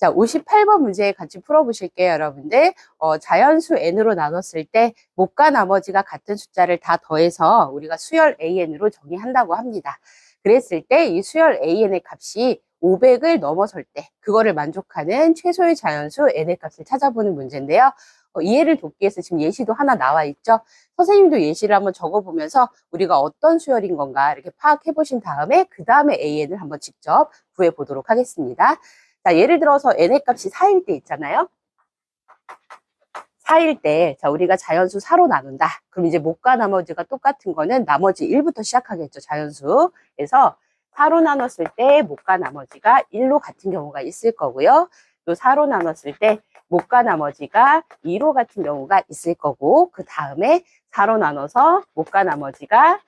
자, 58번 문제 같이 풀어보실게요, 여러분들. 자연수 n으로 나눴을 때 못과 나머지가 같은 숫자를 다 더해서 우리가 수열 an으로 정의한다고 합니다. 그랬을 때 이 수열 an의 값이 500을 넘어설 때 그거를 만족하는 최소의 자연수 n의 값을 찾아보는 문제인데요. 이해를 돕기 위해서 지금 예시도 하나 나와 있죠. 선생님도 예시를 한번 적어보면서 우리가 어떤 수열인 건가 이렇게 파악해 보신 다음에 그 다음에 an을 한번 직접 구해 보도록 하겠습니다. 자, 예를 들어서 n의 값이 4일 때 있잖아요. 4일 때, 자, 우리가 자연수 4로 나눈다. 그럼 이제 못과 나머지가 똑같은 거는 나머지 1부터 시작하겠죠, 자연수. 그래서 4로 나눴을 때 못과 나머지가 1로 같은 경우가 있을 거고요. 또 4로 나눴을 때 못과 나머지가 2로 같은 경우가 있을 거고, 그 다음에 4로 나눠서 못과 나머지가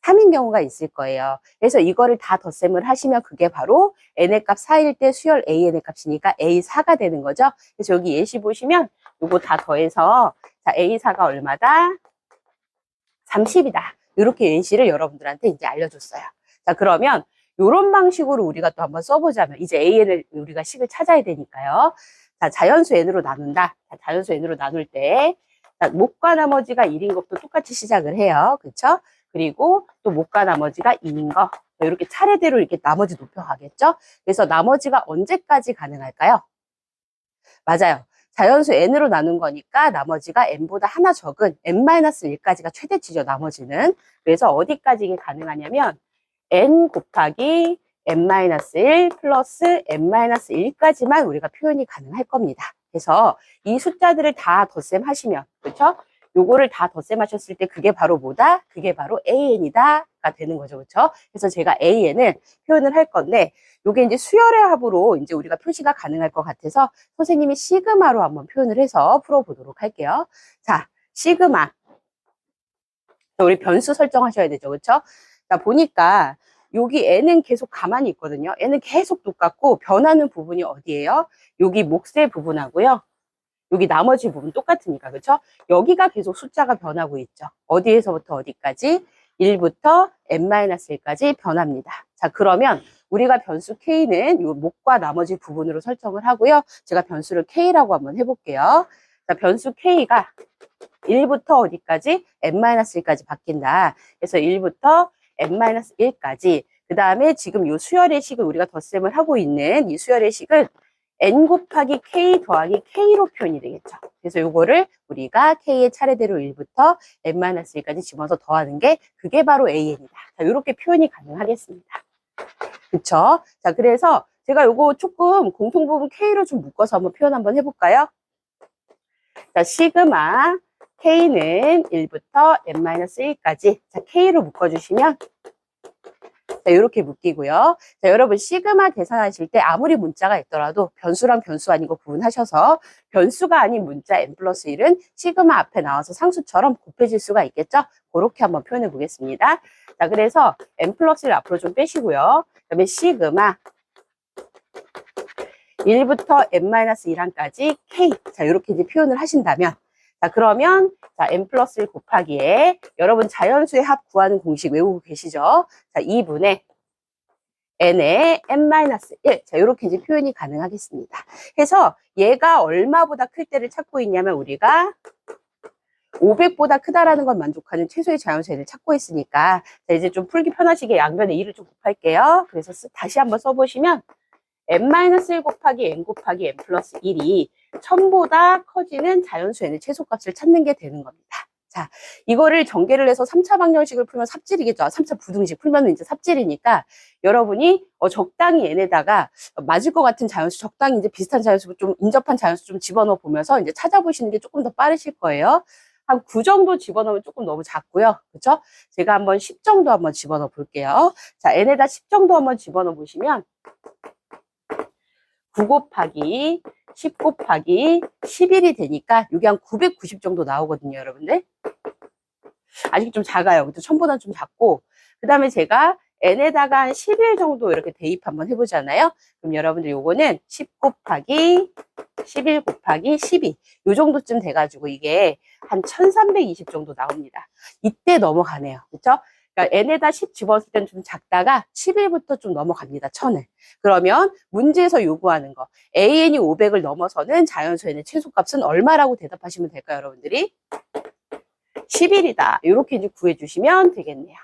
3인 경우가 있을 거예요. 그래서 이거를 다 덧셈을 하시면 그게 바로 n의 값 4일 때 수열 an의 값이니까 a4가 되는 거죠. 그래서 여기 예시 보시면 이거 다 더해서 자, a4가 얼마다? 30이다. 이렇게 예시를 여러분들한테 이제 알려줬어요. 자, 그러면 이런 방식으로 우리가 또 한번 써보자면 이제 an을 우리가 식을 찾아야 되니까요. 자, 자연수 n으로 나눈다. 자, 자연수 n으로 나눌 때 자, 못과 나머지가 1인 것도 똑같이 시작을 해요. 그렇죠? 그리고 또 못과 나머지가 2인 거 이렇게 차례대로 이렇게 나머지 높여가겠죠? 그래서 나머지가 언제까지 가능할까요? 맞아요. 자연수 n으로 나눈 거니까 나머지가 n보다 하나 적은 n-1까지가 최대치죠, 나머지는. 그래서 어디까지 이게 가능하냐면 n 곱하기 n-1 플러스 n-1까지만 우리가 표현이 가능할 겁니다. 그래서 이 숫자들을 다 덧셈하시면, 그렇죠? 요거를 다 덧셈하셨을 때 그게 바로 뭐다? 그게 바로 an이다가 되는 거죠, 그렇죠? 그래서 제가 an을 표현을 할 건데 요게 이제 수열의 합으로 이제 우리가 표시가 가능할 것 같아서 선생님이 시그마로 한번 표현을 해서 풀어보도록 할게요. 자, 시그마. 우리 변수 설정하셔야 되죠, 그렇죠? 자, 보니까 여기 n은 계속 가만히 있거든요. n은 계속 똑같고 변하는 부분이 어디예요? 여기 몫의 부분하고요. 여기 나머지 부분 똑같으니까, 그렇죠? 여기가 계속 숫자가 변하고 있죠. 어디에서부터 어디까지? 1부터 n-1까지 변합니다. 자, 그러면 우리가 변수 k는 이 몫과 나머지 부분으로 설정을 하고요. 제가 변수를 k라고 한번 해볼게요. 자, 변수 k가 1부터 어디까지? n-1까지 바뀐다. 그래서 1부터 n-1까지. 그 다음에 지금 이 수열의 식을 우리가 덧셈을 하고 있는 이 수열의 식은 n 곱하기 k 더하기 k로 표현이 되겠죠. 그래서 요거를 우리가 k의 차례대로 1부터 n-1까지 집어서 더하는 게 그게 바로 an이다. 자, 이렇게 표현이 가능하겠습니다. 그쵸? 자, 그래서 제가 요거 조금 공통부분 k로 좀 묶어서 한번 표현 한번 해볼까요? 자, 시그마 k는 1부터 n-1까지 자, k로 묶어주시면 자, 이렇게 묶이고요. 자, 여러분 시그마 계산하실 때 아무리 문자가 있더라도 변수랑 변수 아니고 구분하셔서 변수가 아닌 문자 n 플러스 1은 시그마 앞에 나와서 상수처럼 곱해질 수가 있겠죠? 그렇게 한번 표현해 보겠습니다. 자, 그래서 n 플러스 1 앞으로 좀 빼시고요. 그다음에 시그마 1부터 n-1까지 k 자, 이렇게 이제 표현을 하신다면 자, 그러면 자, n 플러스 1 곱하기에 여러분 자연수의 합 구하는 공식 외우고 계시죠? 자, 2분의 n의 n-1 자, 이렇게 이제 표현이 가능하겠습니다. 해서 얘가 얼마보다 클 때를 찾고 있냐면 우리가 500보다 크다라는 걸 만족하는 최소의 자연수 n을 찾고 있으니까 자, 이제 좀 풀기 편하시게 양변에 2를 좀 곱할게요. 그래서 다시 한번 써보시면 n-1 곱하기 n 곱하기 n 플러스 1이 1000보다 커지는 자연수 n의 최소값을 찾는 게 되는 겁니다. 자, 이거를 전개를 해서 3차 방정식을 풀면 삽질이겠죠. 3차 부등식 풀면 이제 삽질이니까 여러분이 적당히 n에다가 맞을 것 같은 자연수, 적당히 이제 비슷한 자연수, 좀 인접한 자연수 좀 집어넣어 보면서 이제 찾아보시는 게 조금 더 빠르실 거예요. 한 9 정도 집어넣으면 조금 너무 작고요. 그렇죠? 제가 한번 10 정도 한번 집어넣어 볼게요. 자, n에다 10 정도 한번 집어넣어 보시면 9 곱하기 10 곱하기 11이 되니까 이게 한 990 정도 나오거든요, 여러분들. 아직 좀 작아요. 1000보다는 좀 작고 그 다음에 제가 n에다가 한 11 정도 이렇게 대입 한번 해보잖아요. 그럼 여러분들 요거는 10 곱하기 11 곱하기 12 요 정도쯤 돼가지고 이게 한 1320 정도 나옵니다. 이때 넘어가네요. 그렇죠? 그러니까 n에다 10 집었을 때는 좀 작다가 11부터 좀 넘어갑니다. 1000을. 그러면 문제에서 요구하는 거 AN이 500을 넘어서는 자연수 n의 최소값은 얼마라고 대답하시면 될까요, 여러분들이? 11이다. 이렇게 이제 구해주시면 되겠네요.